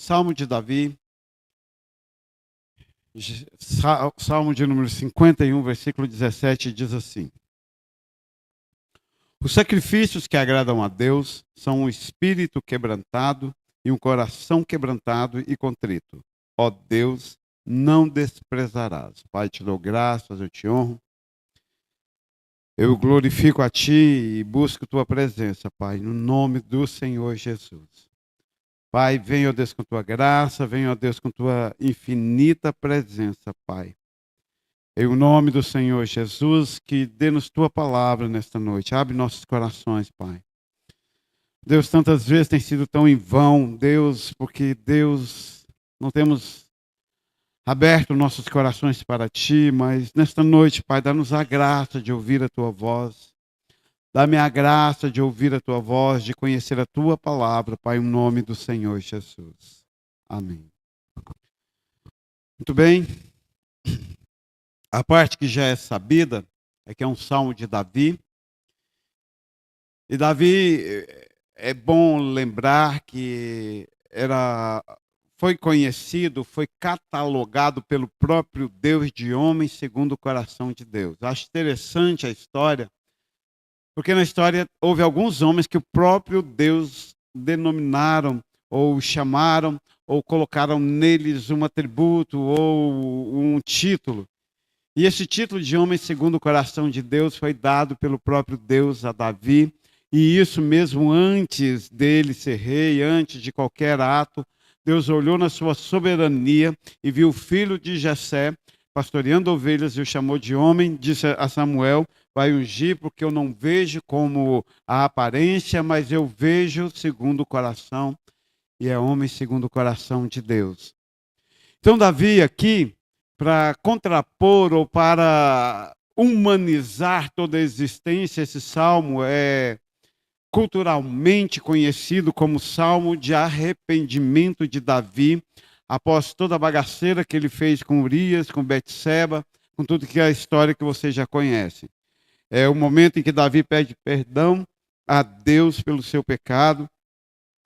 Salmo de Davi, Salmo de número 51, versículo 17, diz assim: Os sacrifícios que agradam a Deus são um espírito quebrantado e um coração quebrantado e contrito. Ó Deus, não desprezarás. Pai, te dou graças, eu te honro. Eu glorifico a Ti e busco Tua presença, Pai, no nome do Senhor Jesus. Pai, venha, ó Deus, com Tua graça, venha, ó Deus, com Tua infinita presença, Pai. Em nome do Senhor Jesus, que dê-nos Tua palavra nesta noite. Abre nossos corações, Pai. Deus, tantas vezes tem sido tão em vão, Deus, porque, Deus, não temos aberto nossos corações para Ti, mas nesta noite, Pai, dá-nos a graça de ouvir a Tua voz. Dá-me a graça de ouvir a Tua voz, de conhecer a Tua palavra, Pai, em nome do Senhor Jesus. Amém. Muito bem. A parte que já é sabida é que é um salmo de Davi. E Davi, é bom lembrar que foi conhecido, foi catalogado pelo próprio Deus de homem segundo o coração de Deus. Acho interessante a história, porque na história houve alguns homens que o próprio Deus denominaram, ou chamaram, ou colocaram neles um atributo ou um título. E esse título de homem segundo o coração de Deus foi dado pelo próprio Deus a Davi. E isso mesmo antes dele ser rei, antes de qualquer ato, Deus olhou na sua soberania e viu o filho de Jessé pastoreando ovelhas e o chamou de homem. Disse a Samuel: vai ungir, porque eu não vejo como a aparência, mas eu vejo segundo o coração. E é homem segundo o coração de Deus. Então Davi aqui, para contrapor ou para humanizar toda a existência, esse salmo é culturalmente conhecido como Salmo de Arrependimento de Davi, após toda a bagaceira que ele fez com Urias, com Betseba, com tudo que é a história que você já conhece. É o momento em que Davi pede perdão a Deus pelo seu pecado,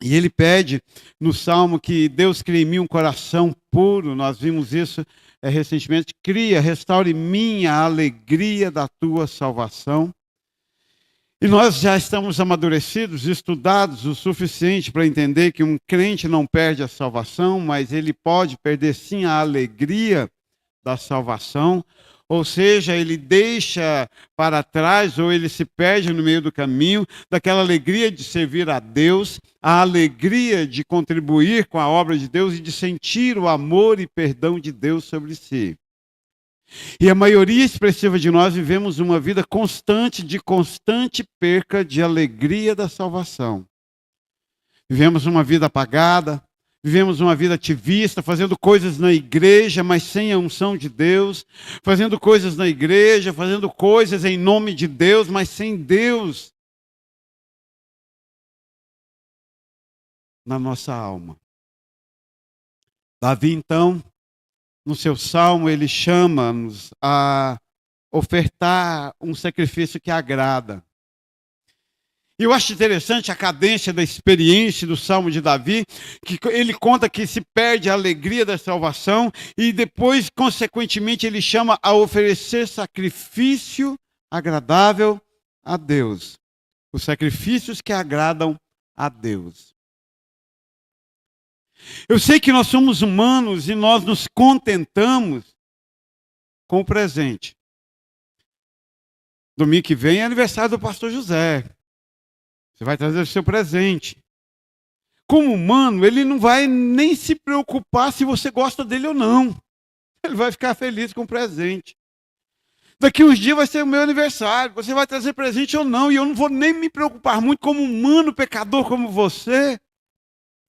e ele pede no Salmo que Deus crie em mim um coração puro. Nós vimos isso recentemente. Restaure em mim a alegria da tua salvação. E nós já estamos amadurecidos, estudados o suficiente para entender que um crente não perde a salvação, mas ele pode perder sim a alegria da salvação. Ou seja, ele deixa para trás ou ele se perde no meio do caminho daquela alegria de servir a Deus, a alegria de contribuir com a obra de Deus e de sentir o amor e perdão de Deus sobre si. E a maioria expressiva de nós vivemos uma vida constante, de constante perca de alegria da salvação. Vivemos uma vida apagada, vivemos uma vida ativista, fazendo coisas na igreja, mas sem a unção de Deus, fazendo coisas na igreja, fazendo coisas em nome de Deus, mas sem Deus na nossa alma. Davi, então, no seu salmo, ele chama-nos a ofertar um sacrifício que agrada. E eu acho interessante a cadência da experiência do salmo de Davi, que ele conta que se perde a alegria da salvação e depois, consequentemente, ele chama a oferecer sacrifício agradável a Deus. Os sacrifícios que agradam a Deus. Eu sei que nós somos humanos e nós nos contentamos com o presente. Domingo que vem é aniversário do pastor José. Você vai trazer o seu presente. Como humano, ele não vai nem se preocupar se você gosta dele ou não. Ele vai ficar feliz com o presente. Daqui uns dias vai ser o meu aniversário. Você vai trazer presente ou não. E eu não vou nem me preocupar muito como humano, pecador como você,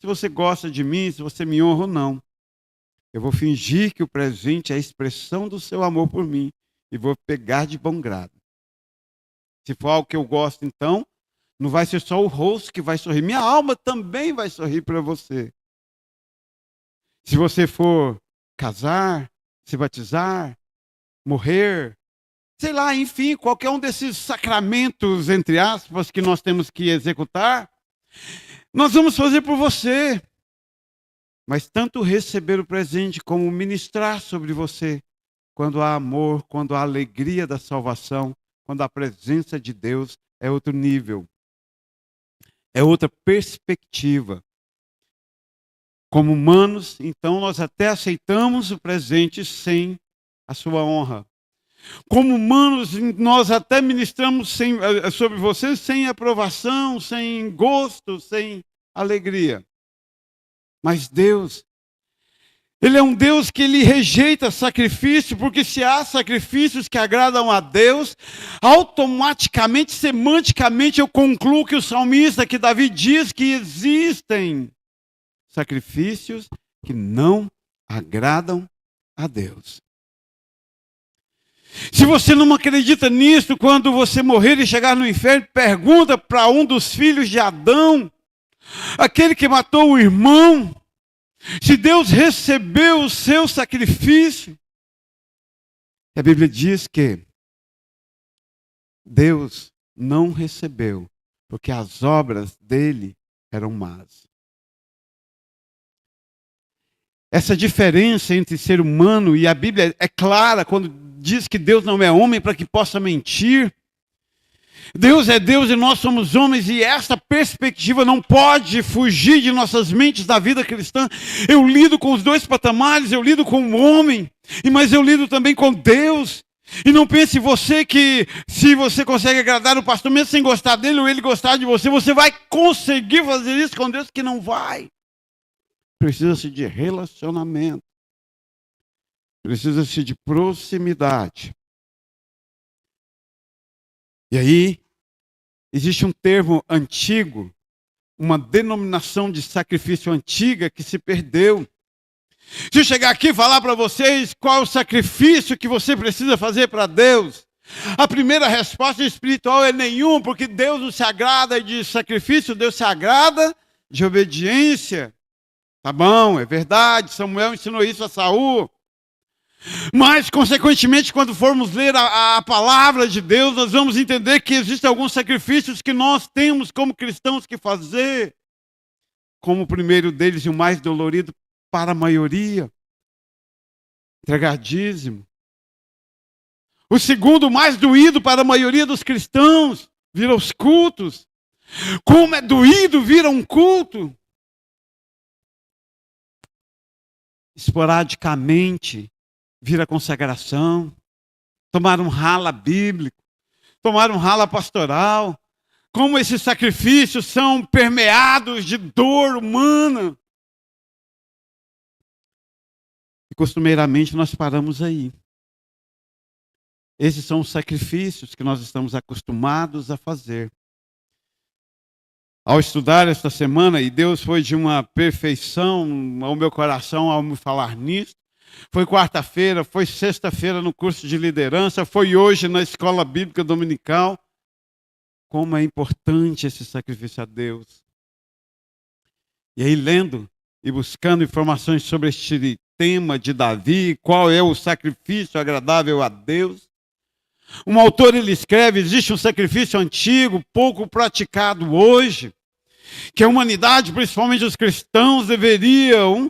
se você gosta de mim, se você me honra ou não. Eu vou fingir que o presente é a expressão do seu amor por mim e vou pegar de bom grado. Se for algo que eu gosto, então, não vai ser só o rosto que vai sorrir. Minha alma também vai sorrir para você. Se você for casar, se batizar, morrer, sei lá, enfim, qualquer um desses sacramentos, entre aspas, que nós temos que executar, nós vamos fazer por você. Mas tanto receber o presente como ministrar sobre você, quando há amor, quando há alegria da salvação, quando a presença de Deus é outro nível, é outra perspectiva. Como humanos, então nós até aceitamos o presente sem a sua honra. Como humanos, nós até ministramos sobre você sem aprovação, sem gosto, sem alegria. Mas Deus, Ele é um Deus que Ele rejeita sacrifício, porque se há sacrifícios que agradam a Deus, automaticamente, semanticamente, eu concluo que o salmista, que Davi diz que existem sacrifícios que não agradam a Deus. Se você não acredita nisso, quando você morrer e chegar no inferno, pergunta para um dos filhos de Adão, aquele que matou o irmão, se Deus recebeu o seu sacrifício. A Bíblia diz que Deus não recebeu, porque as obras dele eram más. Essa diferença entre ser humano e a Bíblia é clara quando diz que Deus não é homem para que possa mentir. Deus é Deus e nós somos homens, e essa perspectiva não pode fugir de nossas mentes da vida cristã. Eu lido com os dois patamares, eu lido com o homem, mas eu lido também com Deus. E não pense você que se você consegue agradar o pastor, mesmo sem gostar dele ou ele gostar de você, você vai conseguir fazer isso com Deus, que não vai. Precisa-se de relacionamento. Precisa-se de proximidade. E aí, existe um termo antigo, uma denominação de sacrifício antiga que se perdeu. Se eu chegar aqui e falar para vocês qual é o sacrifício que você precisa fazer para Deus, a primeira resposta espiritual é nenhum, porque Deus não se agrada de sacrifício, Deus se agrada de obediência. Tá bom, é verdade, Samuel ensinou isso a Saul. Mas, consequentemente, quando formos ler a palavra de Deus, nós vamos entender que existem alguns sacrifícios que nós temos como cristãos que fazer. Como o primeiro deles e o mais dolorido para a maioria, entregar dízimo. O segundo, o mais doído para a maioria dos cristãos, vir aos cultos. Como é doído vir a um culto. Esporadicamente, vir a consagração, tomar um rala bíblico, tomar um rala pastoral. Como esses sacrifícios são permeados de dor humana. E costumeiramente nós paramos aí. Esses são os sacrifícios que nós estamos acostumados a fazer. Ao estudar esta semana, e Deus foi de uma perfeição ao meu coração ao me falar nisso, foi quarta-feira, foi sexta-feira no curso de liderança, foi hoje na escola bíblica dominical. Como é importante esse sacrifício a Deus. E aí, lendo e buscando informações sobre este tema de Davi, qual é o sacrifício agradável a Deus, um autor ele escreve, existe um sacrifício antigo, pouco praticado hoje, que a humanidade, principalmente os cristãos, deveriam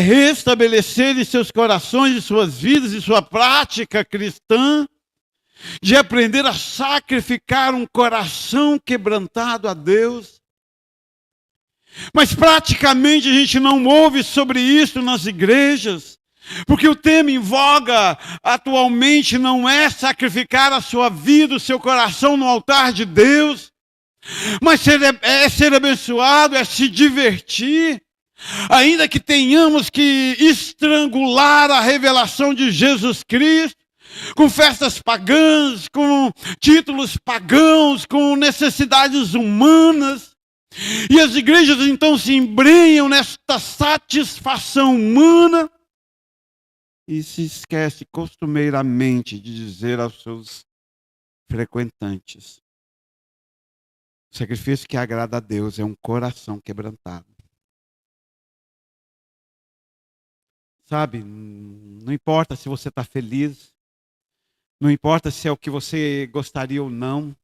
restabelecer em seus corações, em suas vidas, em sua prática cristã, de aprender a sacrificar um coração quebrantado a Deus. Mas praticamente a gente não ouve sobre isso nas igrejas, porque o tema em voga atualmente não é sacrificar a sua vida, o seu coração no altar de Deus, mas ser abençoado, é se divertir, ainda que tenhamos que estrangular a revelação de Jesus Cristo, com festas pagãs, com títulos pagãos, com necessidades humanas. E as igrejas então se embrenham nesta satisfação humana e se esquece costumeiramente de dizer aos seus frequentantes: o sacrifício que agrada a Deus é um coração quebrantado. Sabe, não importa se você está feliz, não importa se é o que você gostaria ou não,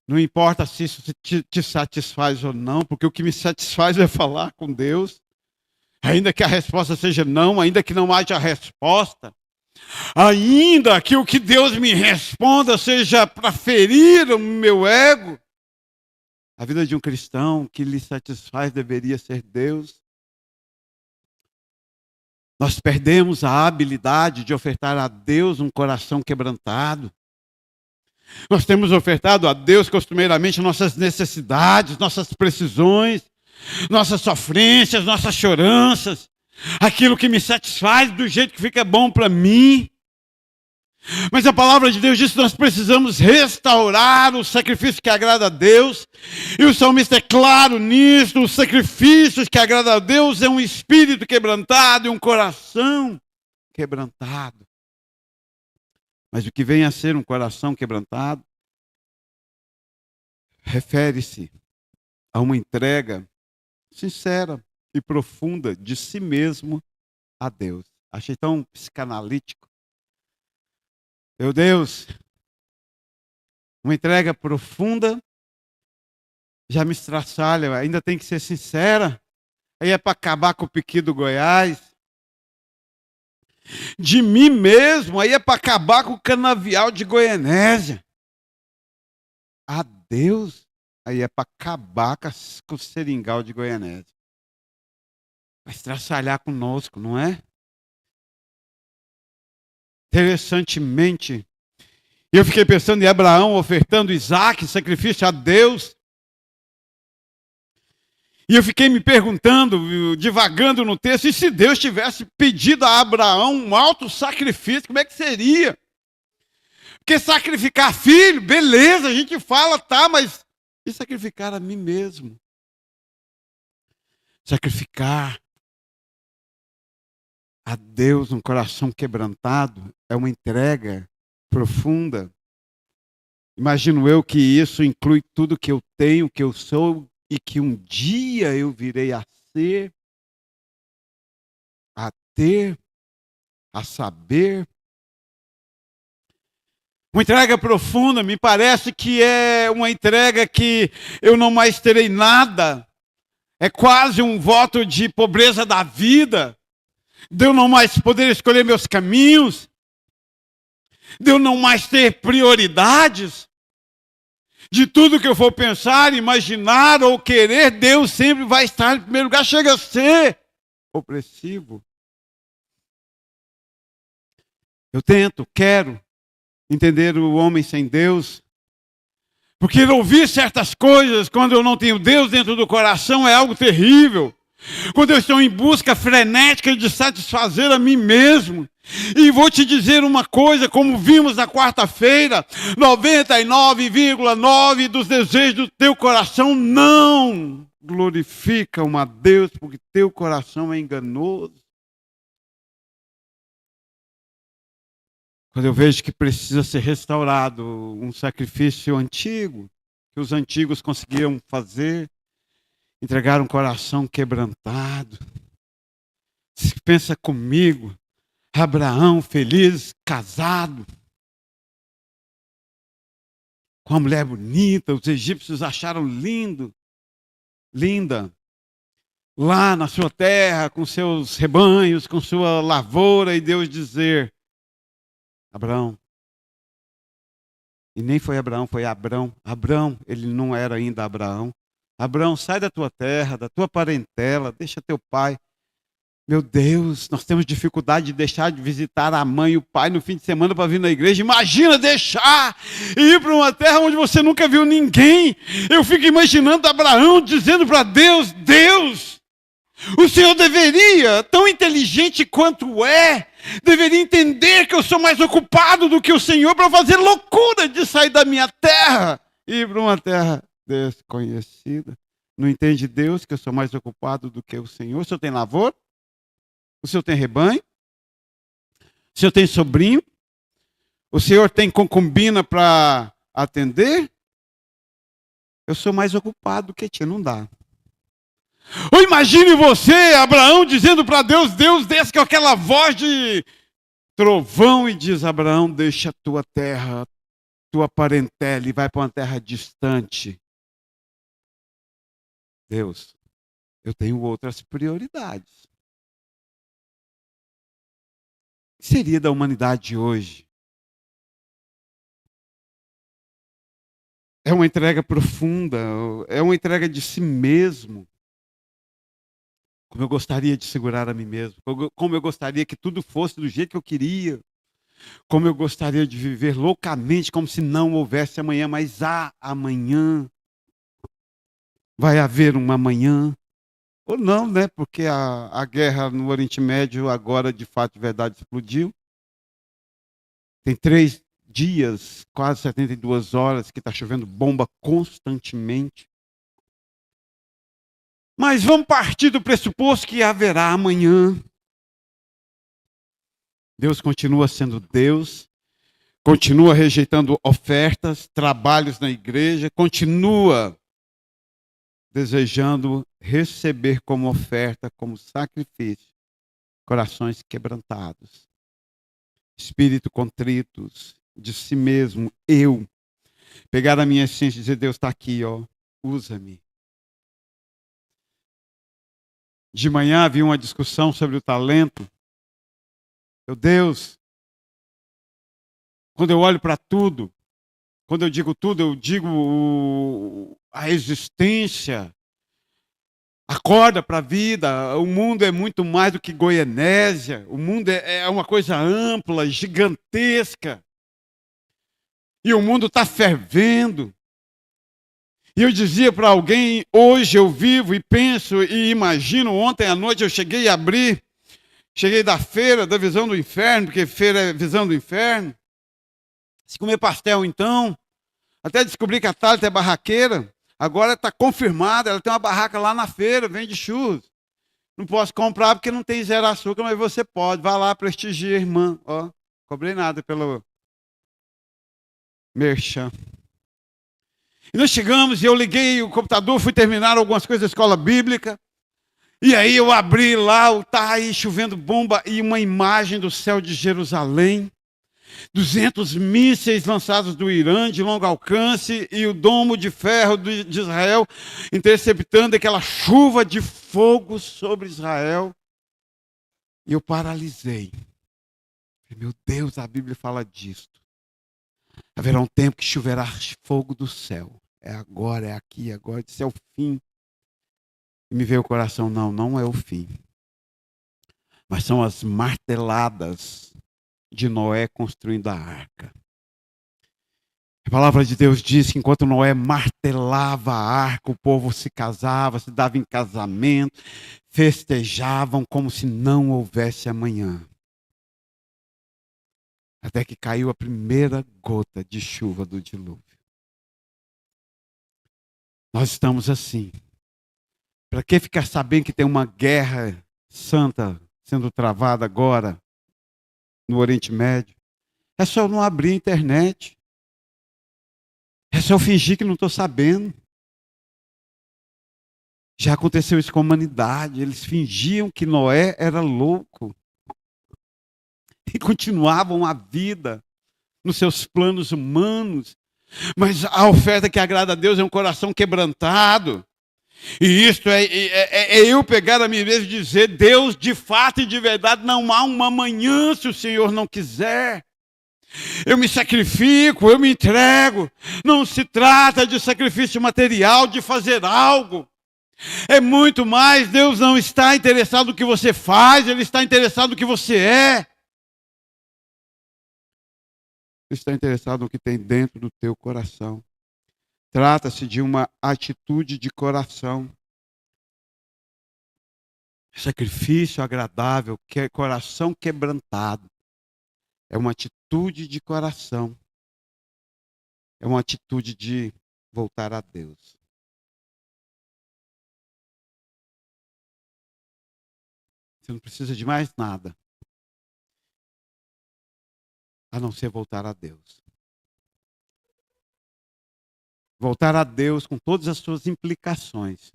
não importa se isso te satisfaz ou não, porque o que me satisfaz é falar com Deus. Ainda que a resposta seja não, ainda que não haja resposta, ainda que o que Deus me responda seja para ferir o meu ego, a vida de um cristão que lhe satisfaz deveria ser Deus. Nós perdemos a habilidade de ofertar a Deus um coração quebrantado. Nós temos ofertado a Deus costumeiramente nossas necessidades, nossas precisões, nossas sofrências, nossas choranças, aquilo que me satisfaz do jeito que fica bom para mim. Mas a palavra de Deus diz que nós precisamos restaurar o sacrifício que agrada a Deus. E o salmista é claro nisso: os sacrifícios que agradam a Deus é um espírito quebrantado e um coração quebrantado. Mas o que vem a ser um coração quebrantado refere-se a uma entrega sincera e profunda de si mesmo a Deus. Achei tão psicanalítico. Meu Deus, uma entrega profunda já me estraçalha, ainda tem que ser sincera. Aí é para acabar com o piqui do Goiás. De mim mesmo, aí é para acabar com o canavial de Goianésia. A Deus, aí é para acabar com o seringal de Goianésia. Vai estraçalhar conosco, não é? Interessantemente, eu fiquei pensando em Abraão ofertando Isaac, sacrifício a Deus. E eu fiquei me perguntando, divagando no texto, e se Deus tivesse pedido a Abraão um alto sacrifício, como é que seria? Porque sacrificar filho, beleza, a gente fala, tá, mas e sacrificar a mim mesmo? Sacrificar a Deus um coração quebrantado é uma entrega profunda. Imagino eu que isso inclui tudo que eu tenho, que eu sou e que um dia eu virei a ser, a ter, a saber. Uma entrega profunda, me parece que é uma entrega que eu não mais terei nada. É quase um voto de pobreza da vida. De eu não mais poder escolher meus caminhos. De eu não mais ter prioridades. De tudo que eu for pensar, imaginar ou querer, Deus sempre vai estar em primeiro lugar. Chega a ser opressivo. Eu quero entender o homem sem Deus. Porque ouvir certas coisas quando eu não tenho Deus dentro do coração é algo terrível. Quando eu estou em busca frenética de satisfazer a mim mesmo. E vou te dizer uma coisa, como vimos na quarta-feira, 99,9% dos desejos do teu coração não glorificam a Deus, porque teu coração é enganoso. Quando eu vejo que precisa ser restaurado um sacrifício antigo, que os antigos conseguiam fazer, entregar um coração quebrantado. Pensa comigo, Abraão feliz, casado, com uma mulher bonita, os egípcios acharam linda, lá na sua terra, com seus rebanhos, com sua lavoura, e Deus dizer, Abraão, e nem foi Abraão, foi Abrão. Abrão, ele não era ainda Abraão. Abraão, sai da tua terra, da tua parentela, deixa teu pai. Meu Deus, nós temos dificuldade de deixar de visitar a mãe e o pai no fim de semana para vir na igreja. Imagina deixar e ir para uma terra onde você nunca viu ninguém. Eu fico imaginando Abraão dizendo para Deus, Deus, o Senhor deveria, tão inteligente quanto deveria entender que eu sou mais ocupado do que o Senhor para fazer loucura de sair da minha terra e ir para uma terra desconhecida. Não entende Deus que eu sou mais ocupado do que o Senhor? O Senhor tem lavoura? O Senhor tem rebanho? O Senhor tem sobrinho? O Senhor tem concubina para atender? Eu sou mais ocupado do que ti, não dá. Ou imagine você, Abraão, dizendo para Deus, Deus desce com aquela voz de trovão e diz, Abraão, deixa a tua terra, tua parentela e vai para uma terra distante. Deus, eu tenho outras prioridades. que seria da humanidade hoje? É uma entrega profunda, é uma entrega de si mesmo. Como eu gostaria de segurar a mim mesmo, como eu gostaria que tudo fosse do jeito que eu queria, como eu gostaria de viver loucamente, como se não houvesse amanhã, mas há amanhã, vai haver uma amanhã, ou não, né? Porque a guerra no Oriente Médio agora, de fato, de verdade, explodiu. Tem 3 dias, quase 72 horas, que está chovendo bomba constantemente. Mas vamos partir do pressuposto que haverá amanhã. Deus continua sendo Deus, continua rejeitando ofertas, trabalhos na igreja, continua desejando receber como oferta, como sacrifício, corações quebrantados, espírito contritos, de si mesmo, eu. Pegar a minha essência e dizer, Deus está aqui, ó, usa-me. De manhã havia uma discussão sobre o talento. Meu Deus, quando eu olho para tudo, quando eu digo tudo, eu digo a existência, acorda para a vida. O mundo é muito mais do que Goianésia. O mundo é uma coisa ampla, gigantesca. E o mundo está fervendo. E eu dizia para alguém, hoje eu vivo e penso e imagino, ontem à noite eu cheguei e abri, cheguei da feira, da visão do inferno, porque feira é visão do inferno. Se comer pastel então, até descobri que a Thalita é barraqueira, agora está confirmada, ela tem uma barraca lá na feira, vende churros. Não posso comprar porque não tem zero açúcar, mas você pode, vá lá, prestigia, irmã. Ó, cobrei nada pelo merchan. E nós chegamos e eu liguei o computador, fui terminar algumas coisas da escola bíblica. E aí eu abri lá, tá aí chovendo bomba e uma imagem do céu de Jerusalém. 200 mísseis lançados do Irã de longo alcance e o domo de ferro de Israel interceptando aquela chuva de fogo sobre Israel. E eu paralisei. Meu Deus, a Bíblia fala disto. Haverá um tempo que choverá fogo do céu. É agora, é aqui, agora. Isso é o fim. E me veio o coração, não é o fim. Mas são as marteladas de Noé construindo a arca. A palavra de Deus diz que enquanto Noé martelava a arca, o povo se casava, se dava em casamento, festejavam como se não houvesse amanhã. Até que caiu a primeira gota de chuva do dilúvio. Nós estamos assim. Para que ficar sabendo que tem uma guerra santa sendo travada agora no Oriente Médio? É só não abrir a internet. É só fingir que não estou sabendo. Já aconteceu isso com a humanidade. Eles fingiam que Noé era louco. E continuavam a vida nos seus planos humanos. Mas a oferta que agrada a Deus é um coração quebrantado. E isto é eu pegar a mim mesmo e dizer, Deus, de fato e de verdade, não há uma amanhã se o Senhor não quiser. Eu me sacrifico, eu me entrego. Não se trata de sacrifício material, de fazer algo. É muito mais, Deus não está interessado no que você faz, Ele está interessado no que você é. Ele está interessado no que tem dentro do teu coração. Trata-se de uma atitude de coração. Sacrifício agradável, que é coração quebrantado. É uma atitude de coração. É uma atitude de voltar a Deus. Você não precisa de mais nada, a não ser voltar a Deus. Voltar a Deus com todas as suas implicações.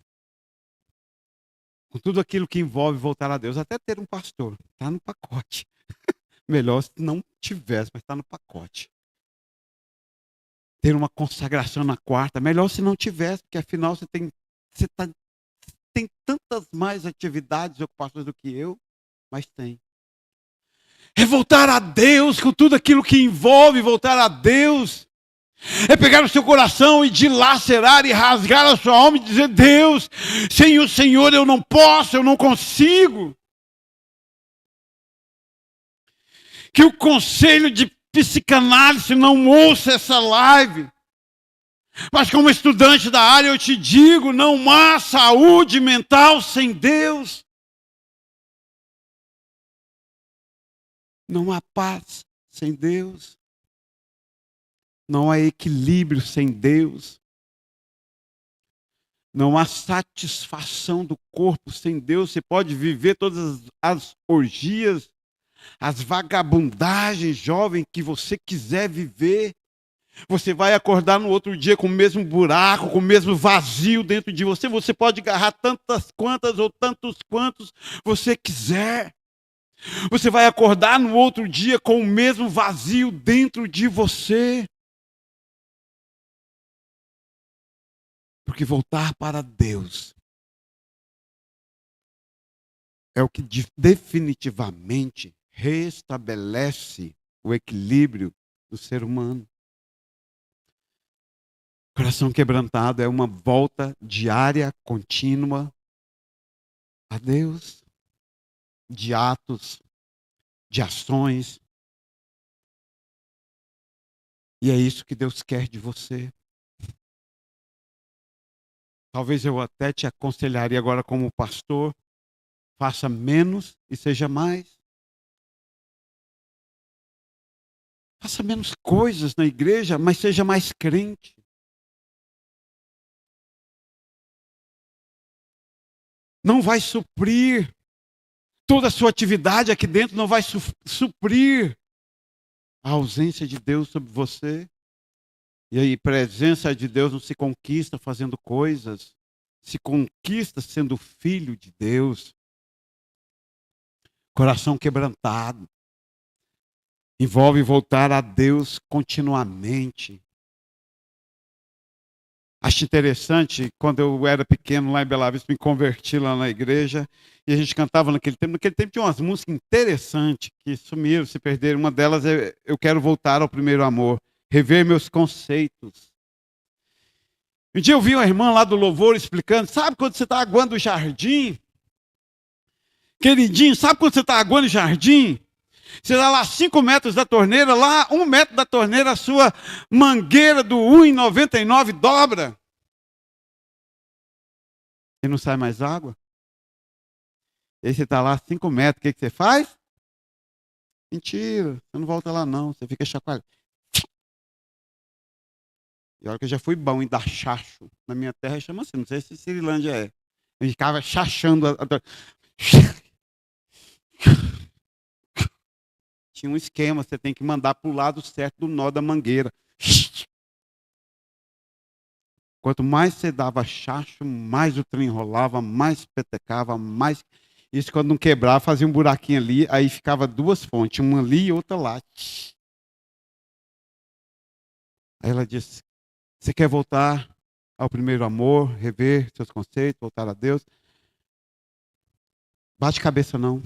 Com tudo aquilo que envolve voltar a Deus. Até ter um pastor. Está no pacote. Melhor se não tivesse, mas está no pacote. Ter uma consagração na quarta. Melhor se não tivesse, porque afinal você tem tantas mais atividades e ocupações do que eu, mas tem. É voltar a Deus com tudo aquilo que envolve voltar a Deus. É pegar o seu coração e dilacerar e rasgar a sua alma e dizer: Deus, sem o Senhor eu não posso, eu não consigo. Que o conselho de psicanálise não ouça essa live. Mas como estudante da área eu te digo, não há saúde mental sem Deus. Não há paz sem Deus. Não há equilíbrio sem Deus. Não há satisfação do corpo sem Deus. Você pode viver todas as orgias, as vagabundagens, jovem, que você quiser viver. Você vai acordar no outro dia com o mesmo buraco, com o mesmo vazio dentro de você. Você pode agarrar tantas quantas ou tantos quantos você quiser. Você vai acordar no outro dia com o mesmo vazio dentro de você. Porque voltar para Deus é o que definitivamente restabelece o equilíbrio do ser humano. Coração quebrantado é uma volta diária, contínua a Deus, de atos, de ações. E é isso que Deus quer de você. Talvez eu até te aconselharia agora como pastor, faça menos e seja mais. Faça menos coisas na igreja, mas seja mais crente. Não vai suprir toda a sua atividade aqui dentro, não vai suprir a ausência de Deus sobre você. E aí, presença de Deus não se conquista fazendo coisas, se conquista sendo filho de Deus. Coração quebrantado. Envolve voltar a Deus continuamente. Acho interessante, quando eu era pequeno lá em Bela Vista, me converti lá na igreja, e a gente cantava naquele tempo. Naquele tempo tinha umas músicas interessantes, que sumiram, se perderam. Uma delas é Eu Quero Voltar ao Primeiro Amor, rever meus conceitos. Um dia eu vi uma irmã lá do louvor explicando, sabe quando você está aguando o jardim? Queridinho, sabe quando você está aguando o jardim? Você está lá 5 metros da torneira, lá 1 metro da torneira, a sua mangueira do 1,99 dobra. E não sai mais água. E aí você está lá 5 metros, o que você faz? Mentira, você não volta lá não, você fica chacoalhando. E olha que eu já fui bom em dar chacho. Na minha terra chama assim, não sei se Cirilândia é. Eu ficava chachando. Tinha um esquema, você tem que mandar para o lado certo do nó da mangueira. Quanto mais você dava chacho, mais o trem enrolava, mais petecava, mais... Isso quando não quebrava, fazia um buraquinho ali, aí ficava 2 fontes, uma ali e outra lá. Aí ela disse, você quer voltar ao primeiro amor, rever seus conceitos, voltar a Deus? Bate cabeça não.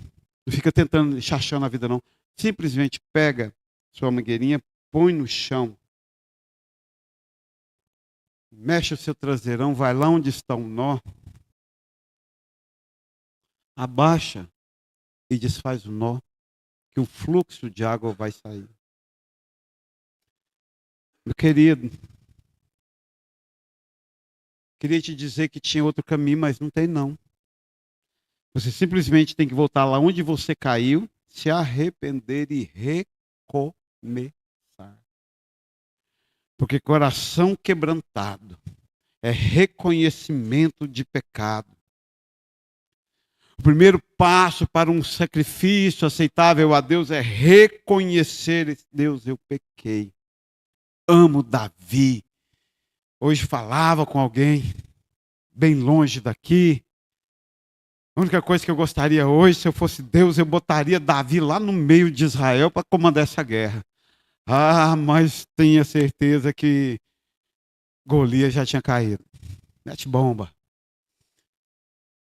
Não fica tentando, chachando a vida não. Simplesmente pega sua mangueirinha, põe no chão. Mexe o seu traseirão, vai lá onde está um nó. Abaixa e desfaz o nó, que o fluxo de água vai sair. Meu querido, queria te dizer que tinha outro caminho, mas não tem não. Você simplesmente tem que voltar lá onde você caiu, se arrepender e recomeçar. Porque coração quebrantado é reconhecimento de pecado. O primeiro passo para um sacrifício aceitável a Deus é reconhecer: Deus, eu pequei. Amo Davi. Hoje falava com alguém bem longe daqui. A única coisa que eu gostaria hoje, se eu fosse Deus, eu botaria Davi lá no meio de Israel para comandar essa guerra. Ah, mas tenha certeza que Golias já tinha caído. Mete bomba.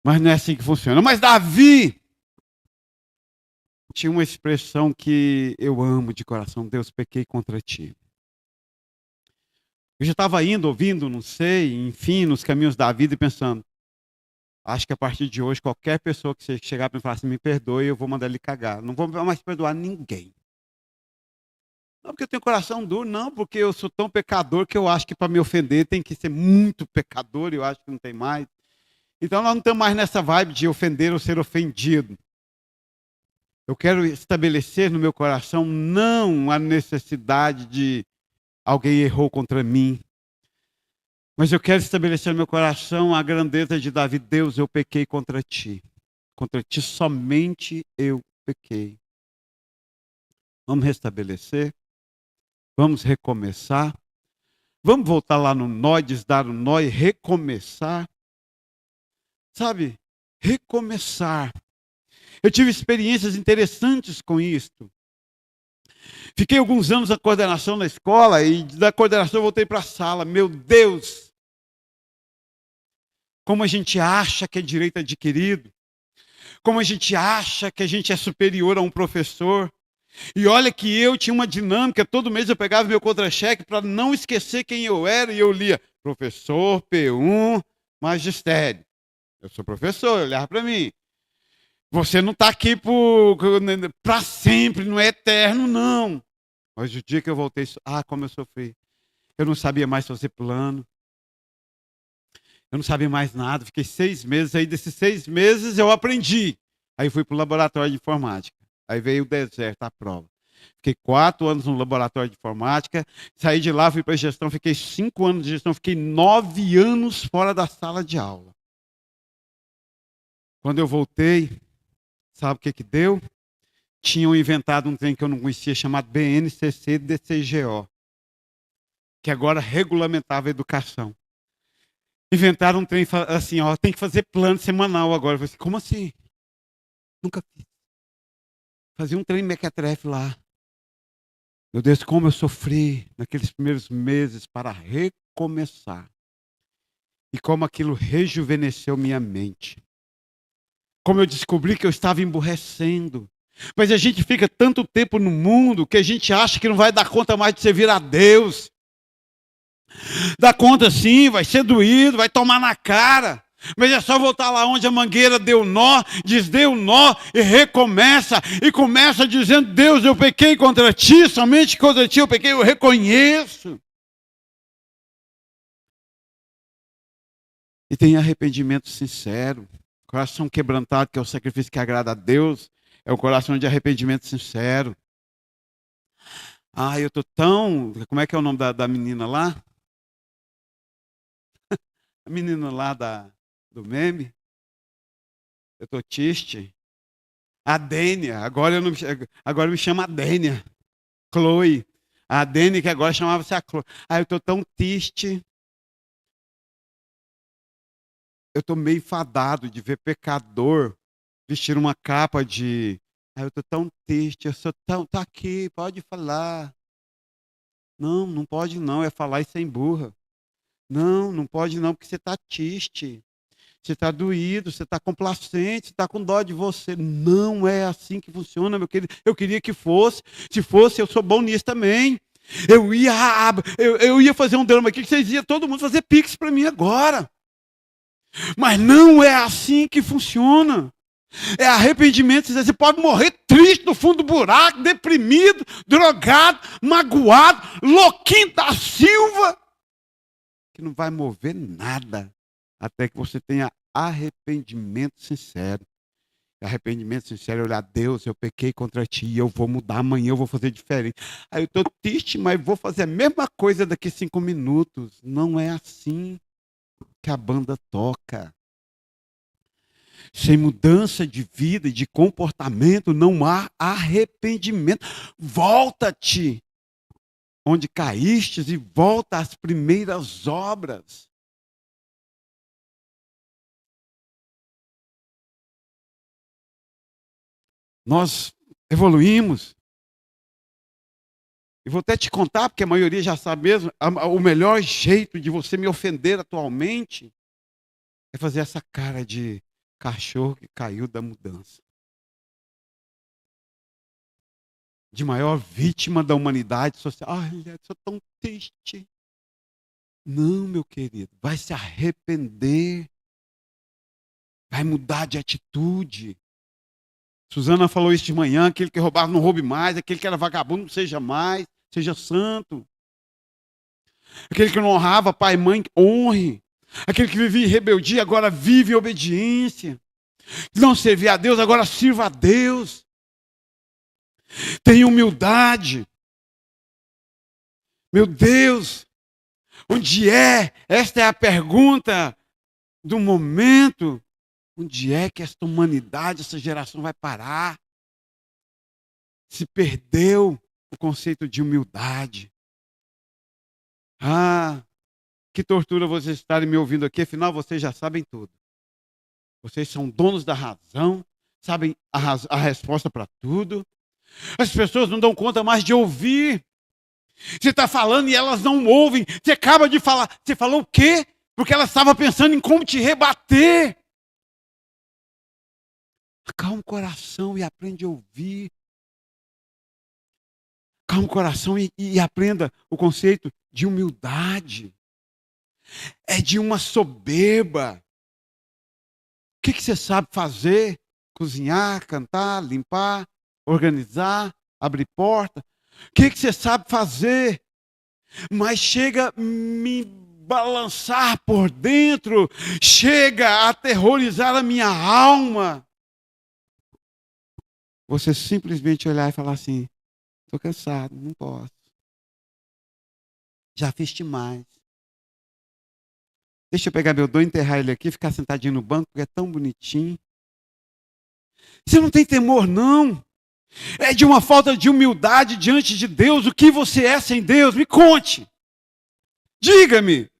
Mas não é assim que funciona. Mas Davi, Tinha uma expressão que eu amo de coração: Deus, pequei contra ti. Eu já estava indo, ouvindo, não sei, enfim, nos caminhos da vida e pensando, acho que a partir de hoje, qualquer pessoa que chegar para mim e falar assim, me perdoe, eu vou mandar ele cagar. Não vou mais perdoar ninguém. Não porque eu tenho coração duro, não, porque eu sou tão pecador que eu acho que para me ofender tem que ser muito pecador, e eu acho que não tem mais. Então nós não estamos mais nessa vibe de ofender ou ser ofendido. Eu quero estabelecer no meu coração não a necessidade de alguém errou contra mim, mas eu quero estabelecer no meu coração a grandeza de Davi. Deus, eu pequei contra ti. Contra ti somente eu pequei. Vamos restabelecer? Vamos recomeçar? Vamos voltar lá no nó, desdar o nó e recomeçar? Sabe? Recomeçar. Eu tive experiências interessantes com isto. Fiquei alguns anos na coordenação na escola e da coordenação eu voltei para a sala. Meu Deus! Como a gente acha que é direito adquirido. Como a gente acha que a gente é superior a um professor. E olha que eu tinha uma dinâmica, todo mês eu pegava meu contra-cheque para não esquecer quem eu era e eu lia professor P1, magistério. Eu sou professor, olhava para mim. Você não está aqui para sempre, não é eterno, não. Mas o dia que eu voltei, como eu sofri. Eu não sabia mais fazer plano. Eu não sabia mais nada. Fiquei 6 meses. Aí desses 6 meses eu aprendi. Aí fui para o laboratório de informática. Aí veio o deserto, a prova. Fiquei 4 anos no laboratório de informática. Saí de lá, fui para a gestão. Fiquei 5 anos de gestão. Fiquei 9 anos fora da sala de aula. Quando eu voltei, sabe o que deu? Tinham inventado um trem que eu não conhecia, chamado BNCC-DCGO, que agora regulamentava a educação. Inventaram um trem assim, tem que fazer plano semanal agora. Eu falei assim, como assim? Nunca fiz. Fazia um trem mequetrefe lá. Meu Deus, como eu sofri naqueles primeiros meses para recomeçar. E como aquilo rejuvenesceu minha mente. Como eu descobri que eu estava emburrecendo. Mas a gente fica tanto tempo no mundo que a gente acha que não vai dar conta mais de servir a Deus. Dá conta sim, vai ser doído, vai tomar na cara. Mas é só voltar lá onde a mangueira deu nó, desdeu o nó e recomeça. E começa dizendo, Deus, eu pequei contra ti, somente contra ti eu pequei, eu reconheço. E tem arrependimento sincero. Coração quebrantado, que é o sacrifício que agrada a Deus, é o coração de arrependimento sincero. Eu estou tão... Como é que é o nome da menina lá? A menina lá do meme. Eu estou triste. A Dênia. Agora eu me chamo a Dênia. Chloe. A Dênia, que agora chamava-se a Chloe. Eu estou tão triste. Eu estou meio enfadado de ver pecador vestir uma capa de... eu estou tão triste. Eu sou tão... Tá aqui, pode falar. Não, não pode não. É falar e sem burra. Não, não pode não, porque você está triste. Você está doído, você está complacente, você está com dó de você. Não é assim que funciona, meu querido. Eu queria que fosse. Se fosse, eu sou bom nisso também. Eu ia fazer um drama aqui, que vocês iam todo mundo fazer pix para mim agora. Mas não é assim que funciona. É arrependimento. Você pode morrer triste no fundo do buraco, deprimido, drogado, magoado, louquinho da Silva, que não vai mover nada até que você tenha arrependimento sincero. Arrependimento sincero é olhar, Deus, eu pequei contra ti, eu vou mudar, amanhã eu vou fazer diferente. Eu estou triste, mas vou fazer a mesma coisa daqui 5 minutos. Não é assim que a banda toca. Sem mudança de vida e de comportamento, não há arrependimento. Volta-te onde caístes e volta às primeiras obras. Nós evoluímos. E vou até te contar, porque a maioria já sabe mesmo, o melhor jeito de você me ofender atualmente é fazer essa cara de cachorro que caiu da mudança. de maior vítima da humanidade social. Olha, sou tão triste. Não, meu querido, vai se arrepender. Vai mudar de atitude. Suzana falou isso de manhã, aquele que roubava não roube mais, aquele que era vagabundo não seja mais, seja santo. Aquele que não honrava pai e mãe, honre. Aquele que vivia em rebeldia, agora vive em obediência. Não servia a Deus, agora sirva a Deus. Tenha humildade. Meu Deus, onde é? Esta é a pergunta do momento. Onde é que esta humanidade, essa geração vai parar? Se perdeu o conceito de humildade. Ah, que tortura vocês estarem me ouvindo aqui, afinal vocês já sabem tudo. Vocês são donos da razão, sabem a resposta para tudo. As pessoas não dão conta mais de ouvir. Você está falando e elas não ouvem. Você acaba de falar. Você falou o quê? Porque ela estava pensando em como te rebater. Acalma o coração e aprende a ouvir. Acalma o coração e aprenda o conceito de humildade. É de uma soberba. O que você sabe fazer? Cozinhar, cantar, limpar, organizar, abrir porta. O que você sabe fazer? Mas chega a me balançar por dentro, chega a aterrorizar a minha alma. Você simplesmente olhar e falar assim: estou cansado, não posso. Já fiz demais. Deixa eu pegar meu dom, enterrar ele aqui, ficar sentadinho no banco, porque é tão bonitinho. Você não tem temor, não. É de uma falta de humildade diante de Deus. O que você é sem Deus? Me conte. Diga-me.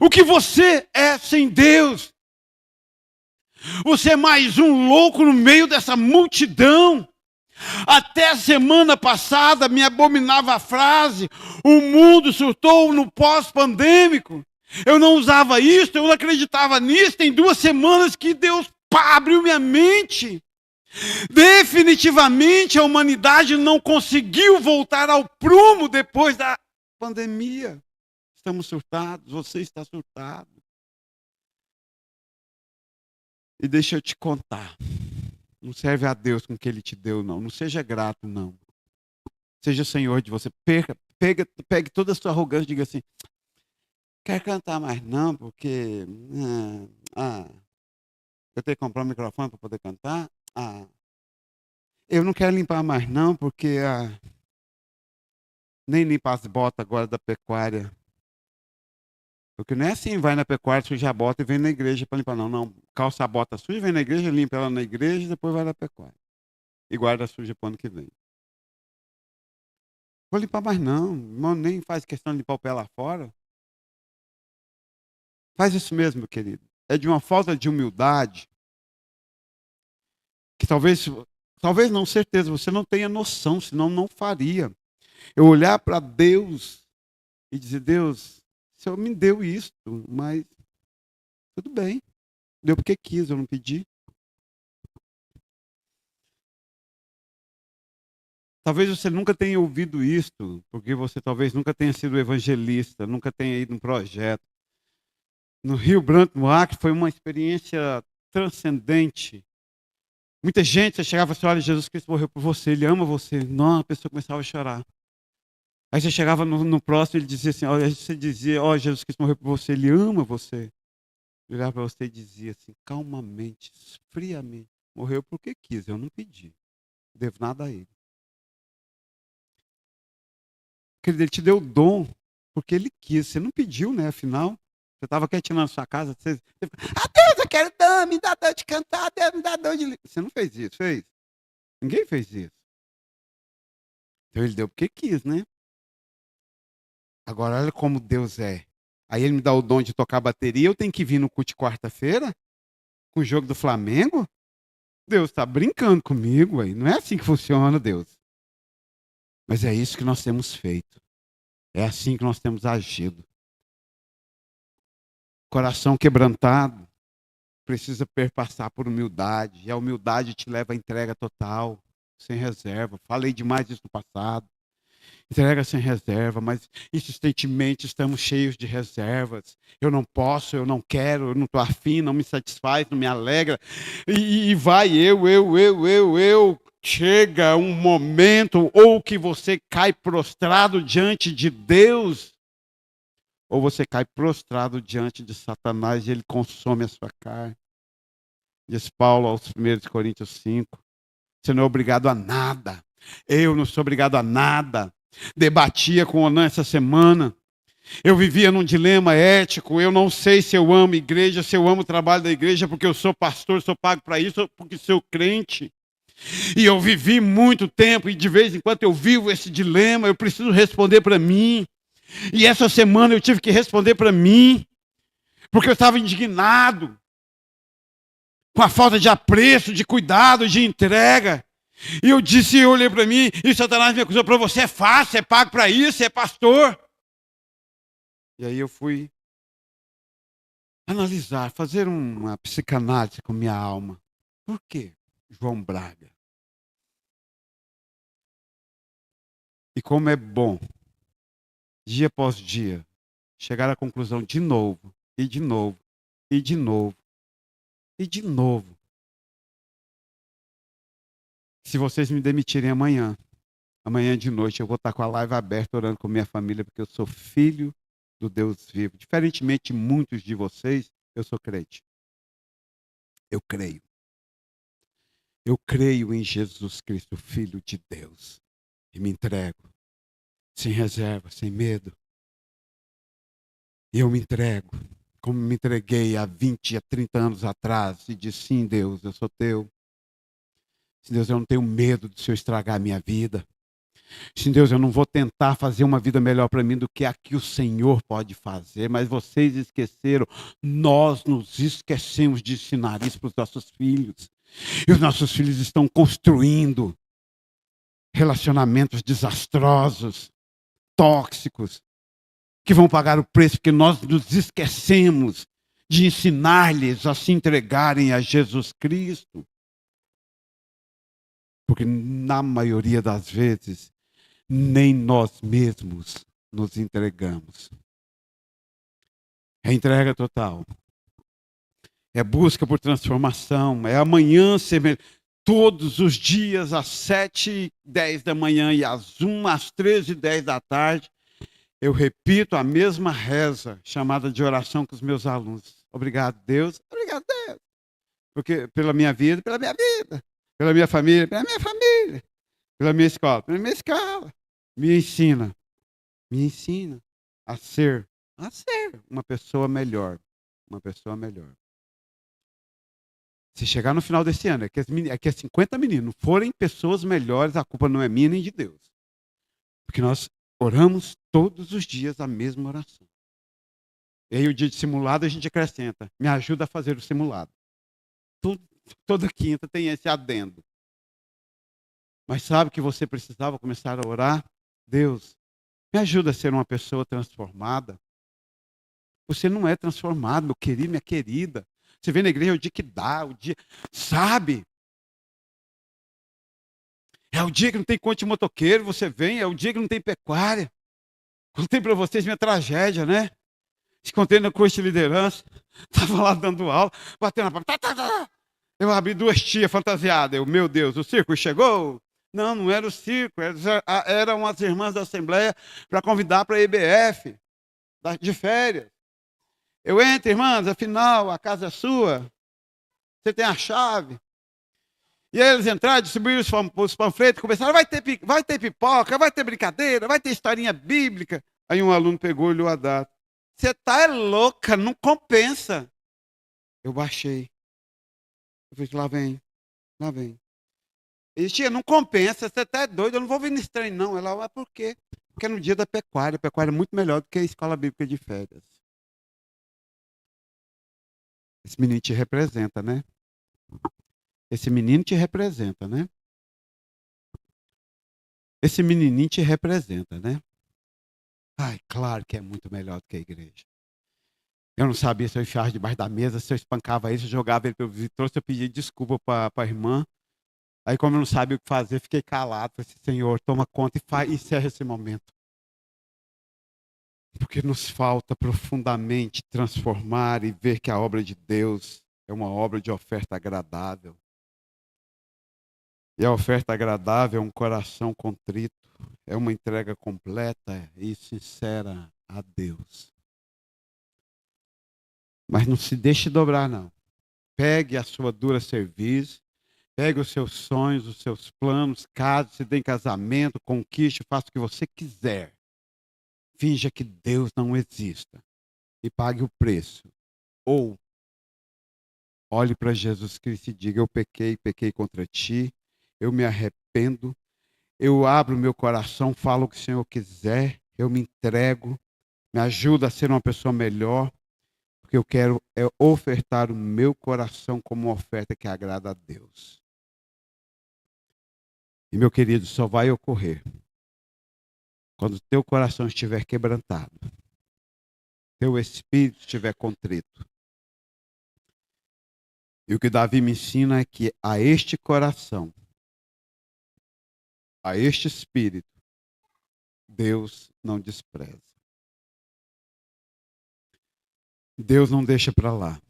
O que você é sem Deus? Você é mais um louco no meio dessa multidão. Até a semana passada me abominava a frase: o mundo surtou no pós-pandêmico. Eu não usava isso, eu não acreditava nisso. Tem 2 semanas que Deus abriu minha mente. Definitivamente a humanidade não conseguiu voltar ao prumo depois da pandemia. Estamos surtados, você está surtado. E deixa eu te contar. Não serve a Deus com o que Ele te deu, não. Não seja grato, não. Seja Senhor de você. Pegue toda a sua arrogância e diga assim: quer cantar mais não, porque eu tenho que comprar um microfone para poder cantar. Eu não quero limpar mais não, porque nem limpar as botas agora da pecuária. Porque não é assim, vai na pecuária, suja a bota e vem na igreja para limpar. Não, não. Calça a bota suja, vem na igreja, limpa ela na igreja e depois vai na pecuária. E guarda suja para o ano que vem. Vou limpar mais não. Irmão, nem faz questão de limpar o pé lá fora. Faz isso mesmo, querido. É de uma falta de humildade que talvez não, certeza, você não tenha noção, senão não faria. Eu olhar para Deus e dizer: Deus, o Senhor me deu isto, mas tudo bem. Deu porque quis, eu não pedi. Talvez você nunca tenha ouvido isto, porque você talvez nunca tenha sido evangelista, nunca tenha ido num projeto. No Rio Branco, no Acre, foi uma experiência transcendente. Muita gente, você chegava e falava: olha, Jesus Cristo morreu por você, Ele ama você. Não, a pessoa começava a chorar. Aí você chegava no próximo, ele dizia assim, olha, você dizia: ó, Jesus Cristo morreu por você, Ele ama você. Ele olhava para você e dizia assim, calmamente, friamente: morreu porque quis, eu não pedi. Não devo nada a Ele. Querido, Ele te deu o dom porque Ele quis. Você não pediu, né? Afinal, você estava quietinho na sua casa. Deus, eu quero dom, me dá dor de cantar, Deus, me dá dor de... Você não fez isso, fez? Ninguém fez isso. Então Ele deu porque quis, né? Agora, olha como Deus é. Aí Ele me dá o dom de tocar bateria, eu tenho que vir no culto de quarta-feira? Com o jogo do Flamengo? Deus está brincando comigo aí. Não é assim que funciona, Deus. Mas é isso que nós temos feito. É assim que nós temos agido. Coração quebrantado precisa perpassar por humildade. E a humildade te leva à entrega total. sem reserva. Falei demais isso no passado. Entrega sem reserva, mas insistentemente estamos cheios de reservas. Eu não posso, eu não quero, eu não estou afim, não me satisfaz, não me alegra. E vai eu. Chega um momento ou que você cai prostrado diante de Deus, ou você cai prostrado diante de Satanás e ele consome a sua carne. Diz Paulo aos 1 Coríntios 5. Você não é obrigado a nada. Eu não sou obrigado a nada. Debatia com o Onan essa semana. Eu vivia num dilema ético. Eu não sei se eu amo igreja, se eu amo o trabalho da igreja, porque eu sou pastor, sou pago para isso, ou porque sou crente. E eu vivi muito tempo, e de vez em quando eu vivo esse dilema. Eu preciso responder para mim. E essa semana eu tive que responder para mim, porque eu estava indignado com a falta de apreço, de cuidado, de entrega. E eu disse, eu olhei para mim, e Satanás me acusou, para você é fácil, é pago para isso, é pastor. E aí eu fui analisar, fazer uma psicanálise com minha alma. Por quê, João Braga? E como é bom, dia após dia, chegar à conclusão de novo, e de novo, e de novo, e de novo. Se vocês me demitirem amanhã de noite, eu vou estar com a live aberta orando com minha família, porque eu sou filho do Deus vivo. Diferentemente de muitos de vocês, eu sou crente. Eu creio. Eu creio em Jesus Cristo, Filho de Deus. E me entrego. Sem reserva, sem medo. E eu me entrego. Como me entreguei há 20, há 30 anos atrás. E disse, sim, Deus, eu sou teu. Sim, Deus, eu não tenho medo do Senhor estragar a minha vida. Sim, Deus, eu não vou tentar fazer uma vida melhor para mim do que a que o Senhor pode fazer, mas vocês esqueceram, nós nos esquecemos de ensinar isso para os nossos filhos. E os nossos filhos estão construindo relacionamentos desastrosos, tóxicos, que vão pagar o preço porque nós nos esquecemos de ensinar-lhes a se entregarem a Jesus Cristo. Porque na maioria das vezes, nem nós mesmos nos entregamos. É entrega total. É busca por transformação. É amanhã ser melhor. Todos os dias, às 7h10 da manhã e às 1, às 13h10 da tarde, eu repito a mesma reza, chamada de oração com os meus alunos. Obrigado, Deus. Obrigado, Deus. Porque pela minha vida, pela minha família, pela minha família, pela minha escola, me ensina a ser uma pessoa melhor, Se chegar no final desse ano, é que 50 meninos forem pessoas melhores, a culpa não é minha nem de Deus. Porque nós oramos todos os dias a mesma oração. E aí o dia de simulado a gente acrescenta, me ajuda a fazer o simulado. Toda quinta tem esse adendo. Mas sabe que você precisava começar a orar? Deus, me ajuda a ser uma pessoa transformada. Você não é transformado, meu querido, minha querida. Você vem na igreja, é o dia que dá, o dia... Sabe? É o dia que não tem conte de motoqueiro, você vem, é o dia que não tem pecuária. Contei para vocês minha tragédia, né? Te contei no curso de liderança. Estava lá dando aula, batendo na porta. Eu abri 2 tias fantasiadas. Eu, meu Deus, o circo chegou? Não, não era o circo, eram as irmãs da Assembleia para convidar para a EBF, de férias. Eu entro, irmãs, afinal, a casa é sua, você tem a chave. E aí eles entraram, distribuíram os panfletos, começaram, vai ter pipoca, vai ter brincadeira, vai ter historinha bíblica. Aí um aluno pegou e olhou a data. Você tá louca, não compensa. Eu baixei. Eu falei, lá vem. Ele, tia, não compensa, você tá doido, eu não vou vir nesse trem não. Ela, por quê? Porque é no dia da pecuária, a pecuária é muito melhor do que a escola bíblica de férias. Esse menino te representa, né? Esse menino te representa, né? Esse menininho te representa, né? Ai, claro que é muito melhor do que a igreja. Eu não sabia se eu enfiava debaixo da mesa, se eu espancava ele, se eu jogava ele pelo vitrô, se eu pedia desculpa para a irmã. Aí, como eu não sabia o que fazer, fiquei calado. Falei assim, Senhor, toma conta e encerra esse momento. Porque nos falta profundamente transformar e ver que a obra de Deus é uma obra de oferta agradável. E a oferta agradável é um coração contrito, é uma entrega completa e sincera a Deus. Mas não se deixe dobrar, não. Pegue a sua dura serviço, pegue os seus sonhos, os seus planos, case-se, dê em casamento, conquiste, faça o que você quiser. Finja que Deus não exista e pague o preço. Ou olhe para Jesus Cristo e diga: eu pequei contra ti, eu me arrependo, eu abro meu coração, falo o que o Senhor quiser, eu me entrego, me ajuda a ser uma pessoa melhor, porque eu quero ofertar o meu coração como uma oferta que agrada a Deus. E, meu querido, só vai ocorrer quando o teu coração estiver quebrantado, teu espírito estiver contrito. E o que Davi me ensina é que a este coração, a este espírito, Deus não despreza. Deus não deixa para lá.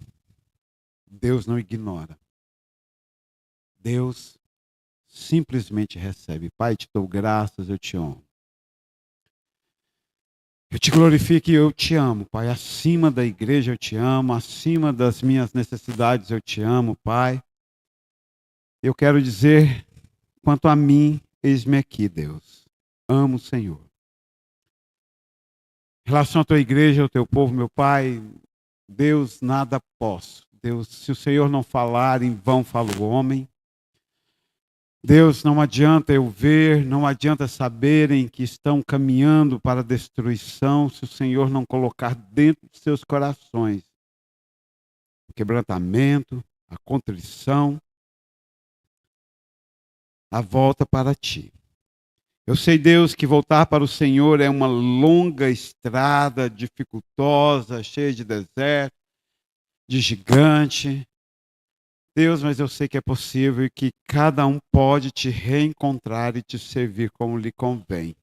Deus não ignora. Deus simplesmente recebe. Pai, te dou graças, eu te honro. Eu te glorifico e eu te amo, Pai. Acima da igreja eu te amo, acima das minhas necessidades eu te amo, Pai. Eu quero dizer, quanto a mim, eis-me aqui, Deus. Amo o Senhor. Em relação à tua igreja, ao teu povo, meu Pai, Deus, nada posso. Deus, se o Senhor não falar, em vão fala o homem. Deus, não adianta eu ver, não adianta saberem que estão caminhando para a destruição se o Senhor não colocar dentro de seus corações o quebrantamento, a contrição, a volta para ti. Eu sei, Deus, que voltar para o Senhor é uma longa estrada, dificultosa, cheia de deserto, de gigante. Deus, mas eu sei que é possível e que cada um pode te reencontrar e te servir como lhe convém.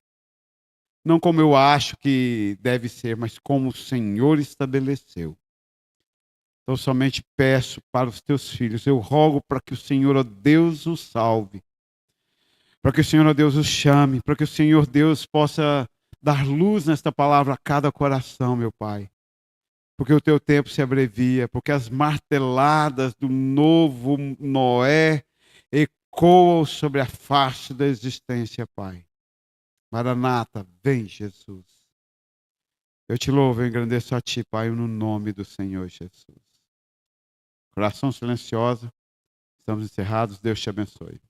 Não como eu acho que deve ser, mas como o Senhor estabeleceu. Então somente peço para os teus filhos, eu rogo para que o Senhor, ó Deus, os salve. Para que o Senhor, ó Deus, os chame. Para que o Senhor, Deus, possa dar luz nesta palavra a cada coração, meu Pai. Porque o teu tempo se abrevia, porque as marteladas do novo Noé ecoam sobre a face da existência, Pai. Maranata, vem, Jesus. Eu te louvo e engrandeço a ti, Pai, no nome do Senhor Jesus. Coração silenciosa, estamos encerrados. Deus te abençoe.